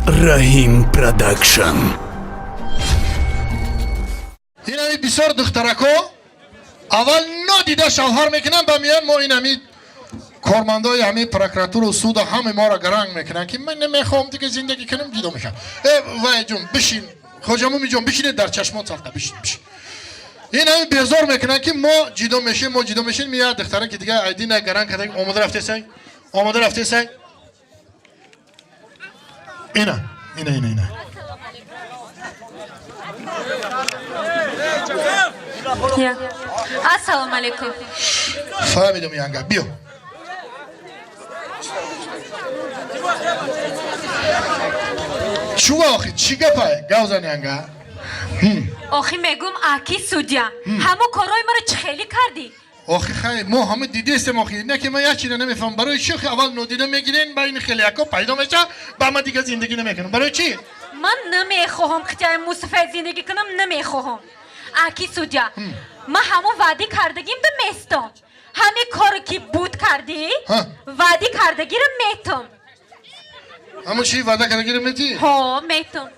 رحیم پروداکشن. این همی بسیار دخترکو اول نادیده شوهر میکنن با میان ما این همی کارمندای همه پروکراتور و سود همه ما را گرنگ میکنن که من نمیخوام دیگه زندگی کنم جدا میشم. وای جون بشین خواجمومی جون بشینید در چشمات سلطه بشین. این همه بیزار میکنن که ما جدا میشیم میاد دختره که دیگه ایدی نه گرنگ کرده آماده رفته سنگ اینا Assalomu alaykum. فهمیدم یانگا بیو شو آخی چی گپه گوزن یانگا آخی میگم آکی سودیا همو کارای ما رو چه خیلی کردی؟ آخی خیلی ما همه دیده استم آخی نه که من یک چیز نمیفهم برای چی اول نودیده میگیرین با این خیلی اکو پیدا میشه با من دیگه زندگی نمیکنم برای چی؟ من نمیخواهم که جای مصطفی زندگی کنم نمیخواهم آکی سودیا ما همو وعده کردگیم به مستم همه کارو که بود کردی وعده کردگی رو میتم همون چی وعده کردگی رو میتی؟ ها میتم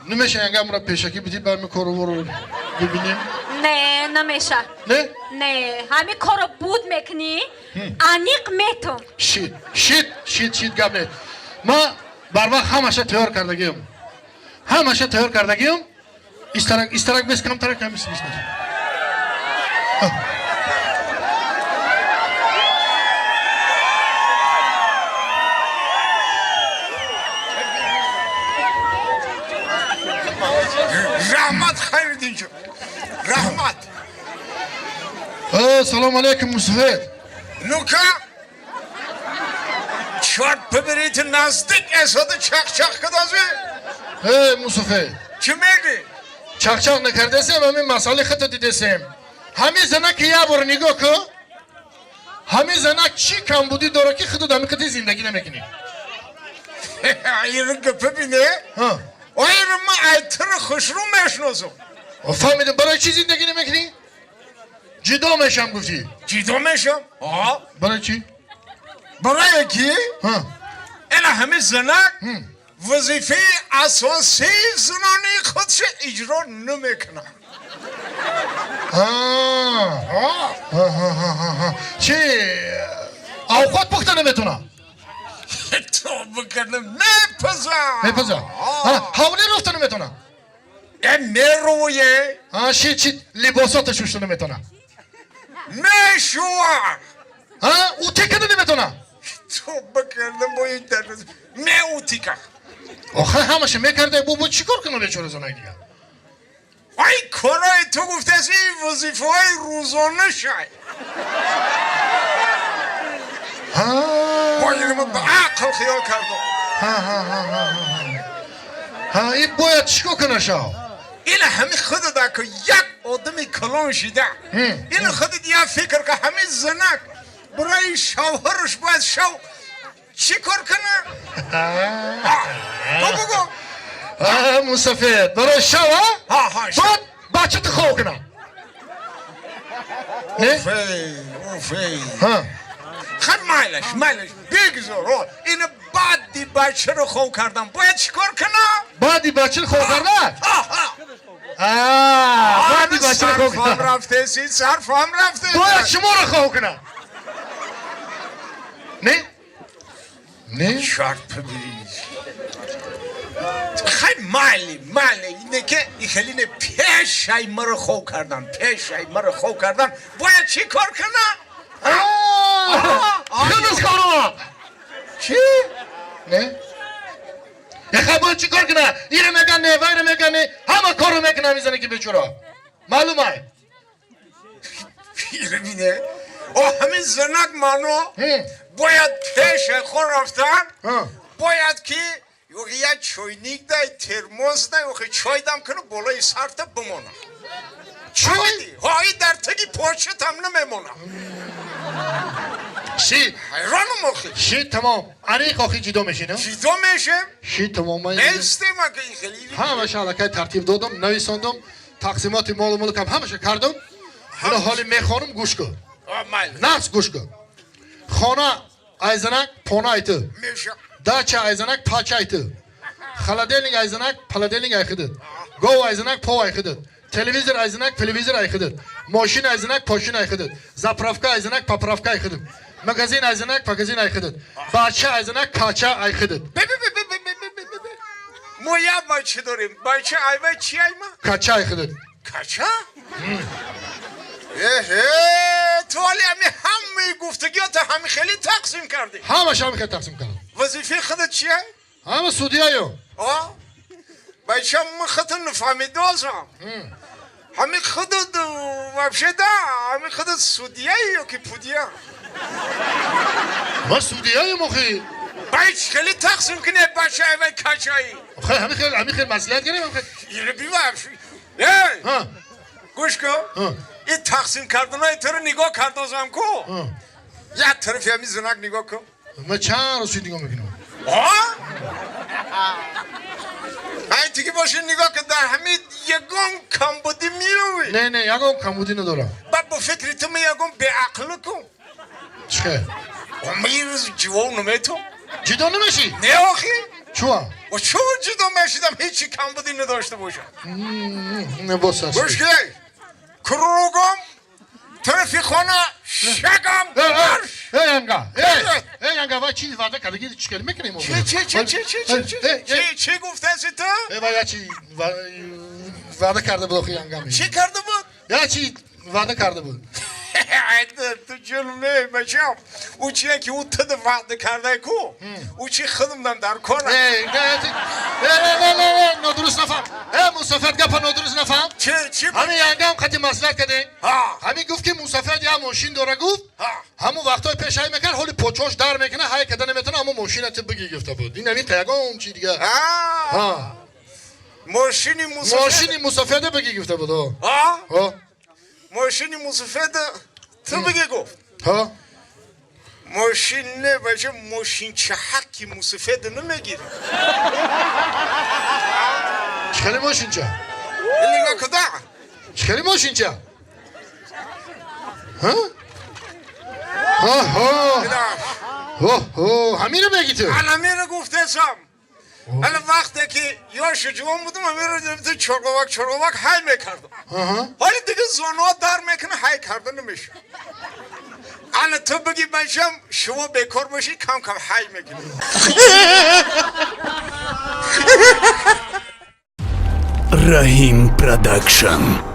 نمیشه یانگا مرا پیشکی بدی برمی کارو برو ببینیم نه نمیشه نه همه کارو بود میکنی انیق میتم شیت گپ نه ما بر وقت همشه تیار کردگیم استرک بس کم ترک همیشه بیست رحمت خیردین جو رحمت سلام علیکم مصطفی نوکا چارت ببرید نزدیک اساد چخ کدازی مصطفی چی میگی؟ چخ نکرده سیم همین مسئله خطا دیده سیم همین زنک یه بار نگاه که همین زنک چی کم بودی داره که خود دمی کتی زندگی نمیکنی ایرون گپه بینه ایرون ما ایتر خوشرو میشناسم فهمیدم برای چی زندگی نمیکنی؟ جدا میشم گفتی جدا میشم؟ برای چی؟ برای کی؟ این همه زنک وظیفه اساسی زنانی خودش اجرا نمیکنه چی؟ اوقات پخته نمیتونه تو بکنم میپزم حوله رفته نمیتونه میرویه چی لباساتش شوشته نمیتونه میشوه او تکنه نمیتونه تو بکنم باید در میوتی که آخه همشه میکرده بو چی کار کنه بیچاره زنگ دیگه ای کارای تو گفته از این وظیفه های روزانه شای باید من به عقل خیال کردم این باید چیکار کنه شا این همه خود ده که یک آدمی کلان شده این خود دیگه فکر که همه زنک برای شوهرش باید چی کار کنه؟ بگو مصطفی برای شو باید بچه تو خواه کنه اوفی خد مایلش بگذار این بعد دی بچه رو خواه کردم باید چی کار کنه؟ بعد دی بچه رو خواه کردن؟ بعد دی بچه رو خواه کنه صرفم رفته باید شما رو خواه کنه نه؟ شرط ببینید خیلی مالی اینه که این خیلی پیش های مرا خواه کردن باید چی کار کنه؟ خیلی کارو چی؟ نه؟ یه باید چی کار کنه؟ ایره میگن نه ویره میگن نه همه کارو میکنه میزنه که بچورا معلومه ایره بینه همین زنک منو باید پیش خود رفتن باید که یک چوینیک دای ترموز دای چای دم کنه بالای سرت بمونه چای؟ هایی در تگی پاچت هم نمیمونه شی حیرانم آخی شی تمام عریق آخی جدا میشینه جدا میشه؟ شی تمام نیسته ما که این خیلی همه شلکه ترتیب دادم نویساندم تقسیمات مال و ملکم همشه کردم حالا حالی میخوانم گوش کن نفس گوش کن خانه ایزنک پونه ایتو میشه داچه ایزنک پاچه ایتو холодильник айзанак холодильник айхидад гов айзанак по айхидад телевизор айзанак телевизор айхидад мошин айзанак пошин айхидад заправка айзанак поправка айхидад магазин айзанак магазин айхидад бача айзанак кача айхидад مویا بچه داریم بچه ایوه چی ایما؟ кача айхидад کچا؟ تو ولی همه گفتگیات همه خیلی تقسیم کردی ҳамаш ҳам хел тақсим кардам وظیفه خودت چیه؟ ҳама судияё آه؟ بچه من خودت نفهمیدازم همه خودت вообще да همه خودت سودیه یا که پودیه ма судияём охи بچه خیلی تقسیم کنه بچه ایوه کچایی охи ҳами хел маслиҳат кардем اینو بیوش ها گوش کن این تقسیم کردن های تو رو نگاه کردازم کن یک طرفی همی زنک نگاه کن ма чанд рӯз чӣ нигоҳ мекунам این دیگه باشه نگاه کن در همین یگان کمبودی میروی не не ягон камбудӣ надорам بعد با فکری تو می یگان به عقل کن чӣ хел و میروز جوان نمی تو ҷидо намешӣ نه آخی чуа و چون جدا میشیدم هیچی کمبودی نداشته باشم босас گوش کن کروگم طرفی خانه شگم янга янга ва чӣ ваъда кардаги чӣ кар мекунем چی گفته سی تو؟ ва я чӣ ваъда карда буд охи янгам چی کرده بود؟ я чӣ ваъда карда буд تو جلمه بچم او چیه که او تد وعده کرده کو او چی خودمدم در کنم нодуруст нафаҳм мусофират гапа нодуруст нафаҳм چی ҳамин янгам қати маслиҳат кардем ҳамин гуфт ки мусофират я мошин дора гуфт ҳамун вақтҳои пеш ҳай мекард ҳоли почош дар мекунад ҳай карда наметавона ҳамун мошинати бигӣ гуфта буд ин ҳамин ягон чӣ дигар мошини мусофират бигӣ гуфта буд ماشینی مسافت تو بگه گفت ماشین نه بچه ماشین چه حقی مسافت نمیگیره چخلی ماشین چه؟ این نگاه کده چخلی ماشین چه؟ همین رو بگی تو همین رو گفته سم الان وقتی که یا شجوان بودم همین رو تو چرگوک های میکردم حالی دیگه زنها در میکنه های کردن نمیشه الان تو بگی بچم شما بیکار باشی کم کم های میکنی Rahim Production.